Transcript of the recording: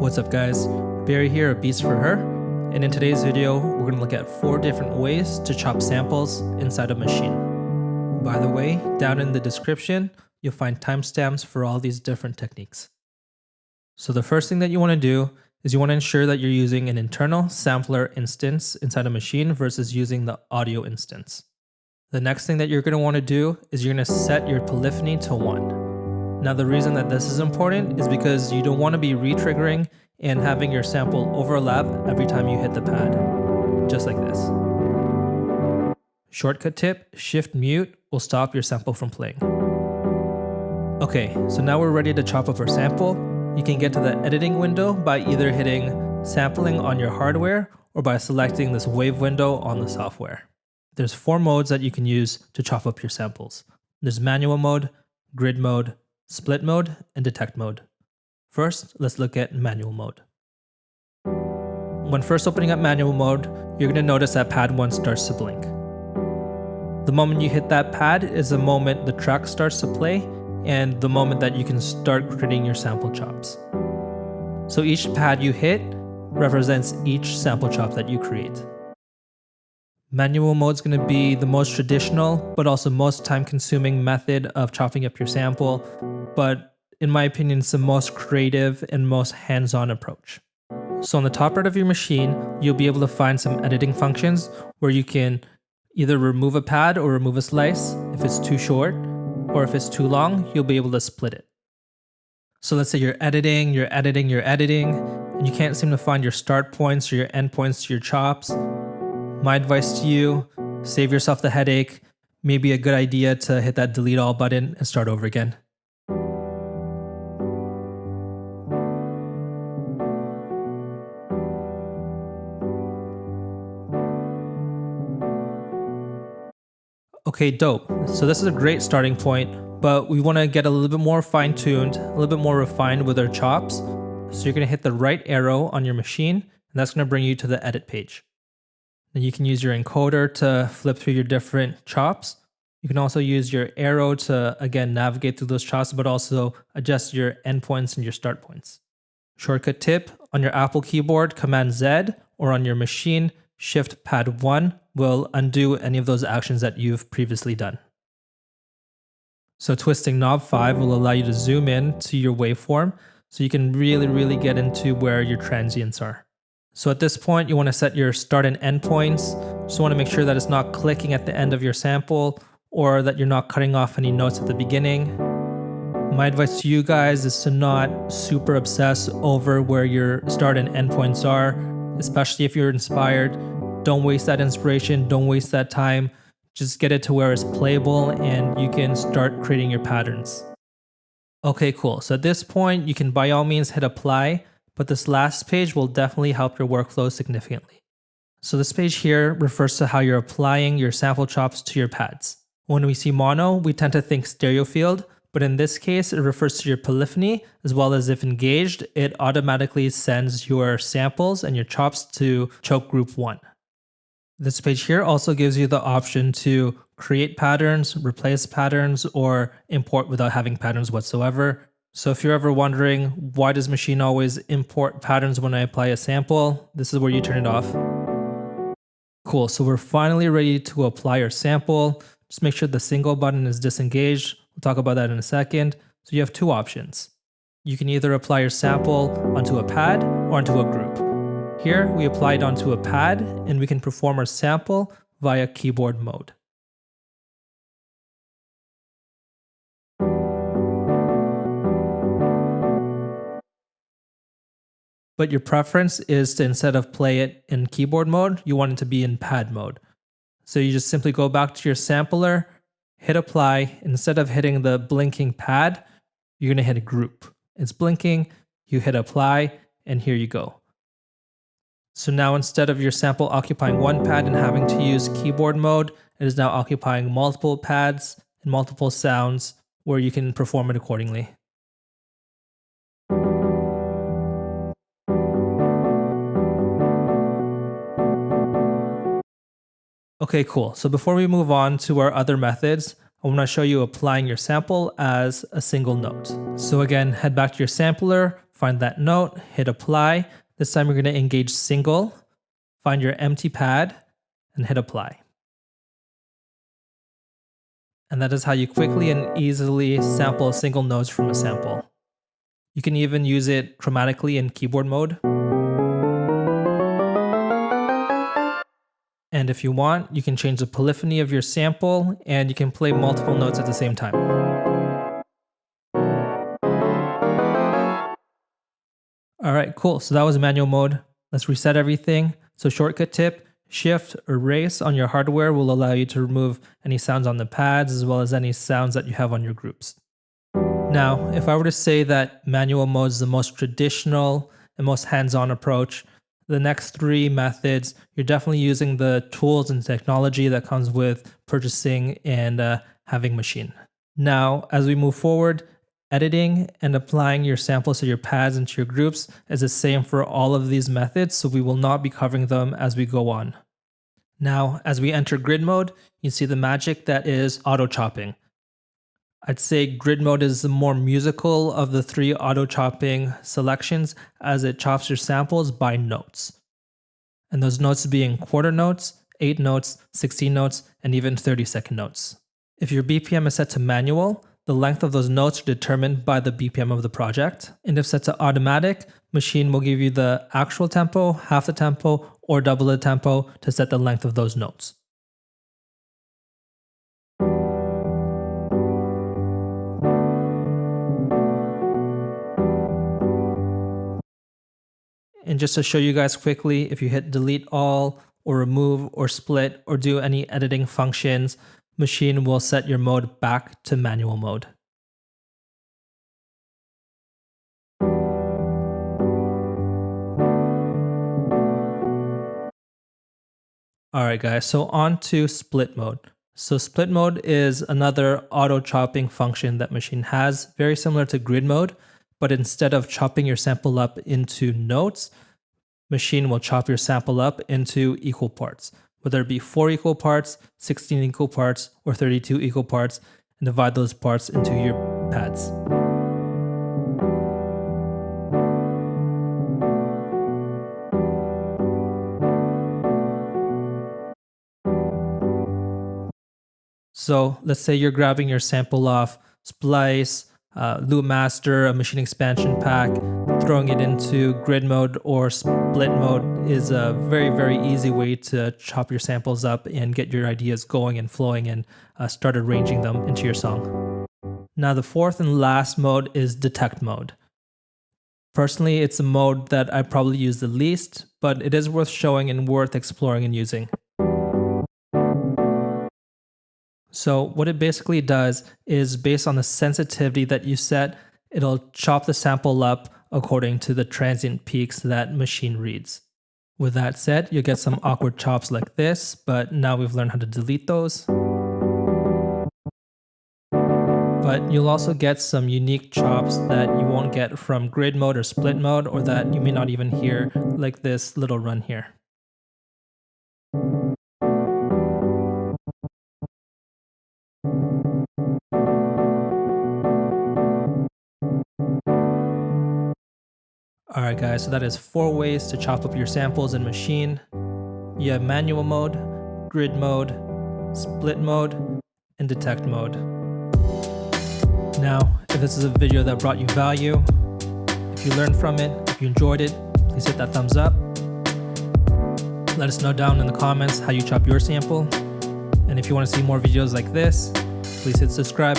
What's up guys, Barry here, a beast for her, and in today's video we're going to look at 4 different ways to chop samples inside a Maschine. By the way, down in the description you'll find timestamps for all these different techniques. So the first thing that you want to do is you want to ensure that you're using an internal sampler instance inside a Maschine versus using the audio instance. The next thing that you're going to want to do is you're going to set your polyphony to 1. Now the reason that this is important is because you don't want to be re-triggering and having your sample overlap every time you hit the pad, just like this. Shortcut tip, Shift Mute will stop your sample from playing. Okay, so now we're ready to chop up our sample. You can get to the editing window by either hitting sampling on your hardware or by selecting this wave window on the software. There's 4 modes that you can use to chop up your samples. There's manual mode, grid mode, split mode, and detect mode. First, let's look at manual mode. When first opening up manual mode, you're going to notice that pad 1 starts to blink. The moment you hit that pad is the moment the track starts to play and the moment that you can start creating your sample chops. So each pad you hit represents each sample chop that you create. Manual mode is going to be the most traditional, but also most time-consuming method of chopping up your sample, but in my opinion, it's the most creative and most hands-on approach. So on the top right of your Maschine, you'll be able to find some editing functions where you can either remove a pad or remove a slice if it's too short, or if it's too long, you'll be able to split it. So let's say you're editing, and you can't seem to find your start points or your end points to your chops. My advice to you, save yourself the headache. Maybe a good idea to hit that delete all button and start over again. Okay, dope. So this is a great starting point, but we want to get a little bit more fine-tuned, a little bit more refined with our chops. So you're going to hit the right arrow on your Maschine, and that's going to bring you to the edit page. Then you can use your encoder to flip through your different chops. You can also use your arrow to, again, navigate through those chops, but also adjust your endpoints and your start points. Shortcut tip, on your Apple keyboard, Command Z, or on your Maschine, Shift Pad 1 will undo any of those actions that you've previously done. So twisting knob 5 will allow you to zoom in to your waveform so you can really get into where your transients are. So at this point, you want to set your start and end points. Just want to make sure that it's not clicking at the end of your sample or that you're not cutting off any notes at the beginning. My advice to you guys is to not super obsess over where your start and end points are, especially if you're inspired. Don't waste that inspiration, don't waste that time. Just get it to where it's playable and you can start creating your patterns. Okay, cool. So at this point, you can by all means hit apply, but this last page will definitely help your workflow significantly. So this page here refers to how you're applying your sample chops to your pads. When we see mono, we tend to think stereo field, but in this case, it refers to your polyphony, as well as if engaged, it automatically sends your samples and your chops to choke group 1. This page here also gives you the option to create patterns, replace patterns, or import without having patterns whatsoever. So if you're ever wondering, why does Maschine always import patterns when I apply a sample? This is where you turn it off. Cool, so we're finally ready to apply our sample. Just make sure the single button is disengaged. We'll talk about that in a second. So you have 2 options. You can either apply your sample onto a pad or onto a group. Here, we apply it onto a pad, and we can perform our sample via keyboard mode. But your preference is to, instead of play it in keyboard mode, you want it to be in pad mode. So you just simply go back to your sampler, hit apply. Instead of hitting the blinking pad, you're going to hit a group. It's blinking, you hit apply, and here you go. So now instead of your sample occupying 1 pad and having to use keyboard mode, it is now occupying multiple pads and multiple sounds where you can perform it accordingly. Okay, cool. So before we move on to our other methods, I want to show you applying your sample as a single note. So again, head back to your sampler, find that note, hit apply. This time you're going to engage single, find your empty pad, and hit apply. And that is how you quickly and easily sample single notes from a sample. You can even use it chromatically in keyboard mode. And if you want, you can change the polyphony of your sample and you can play multiple notes at the same time. All right, cool. So that was manual mode. Let's reset everything. So shortcut tip, Shift Erase on your hardware will allow you to remove any sounds on the pads as well as any sounds that you have on your groups. Now, if I were to say that manual mode is the most traditional and most hands-on approach, the next three methods, you're definitely using the tools and technology that comes with purchasing and having Maschine. Now, as we move forward, editing and applying your samples to your pads and to your groups is the same for all of these methods, so we will not be covering them as we go on. Now, as we enter grid mode, you see the magic that is auto chopping. I'd say grid mode is the more musical of the three auto chopping selections as it chops your samples by notes. And those notes being quarter notes, 8 notes, 16 notes, and even 30-second notes. If your BPM is set to manual, the length of those notes are determined by the BPM of the project. And if set to automatic, Maschine will give you the actual tempo, half the tempo, or double the tempo to set the length of those notes. And just to show you guys quickly, if you hit delete all or remove or split or do any editing functions, Maschine will set your mode back to manual mode. Alright guys, so on to split mode. So split mode is another auto chopping function that Maschine has, very similar to grid mode, but instead of chopping your sample up into notes, Maschine will chop your sample up into equal parts, whether it be 4 equal parts, 16 equal parts, or 32 equal parts, and divide those parts into your pads. So let's say you're grabbing your sample off Splice, Loop Master, a Maschine expansion pack, throwing it into grid mode or split mode is a very, very easy way to chop your samples up and get your ideas going and flowing and start arranging them into your song. Now the fourth and last mode is detect mode. Personally, it's a mode that I probably use the least, but it is worth showing and worth exploring and using. So what it basically does is based on the sensitivity that you set, it'll chop the sample up according to the transient peaks that Maschine reads. With that said, you'll get some awkward chops like this, but now we've learned how to delete those. But you'll also get some unique chops that you won't get from grid mode or split mode, or that you may not even hear, like this little run here. Alright guys, so that is 4 ways to chop up your samples in Maschine. You have manual mode, grid mode, split mode, and detect mode. Now, if this is a video that brought you value, if you learned from it, if you enjoyed it, please hit that thumbs up. Let us know down in the comments how you chop your sample. And if you want to see more videos like this, please hit subscribe.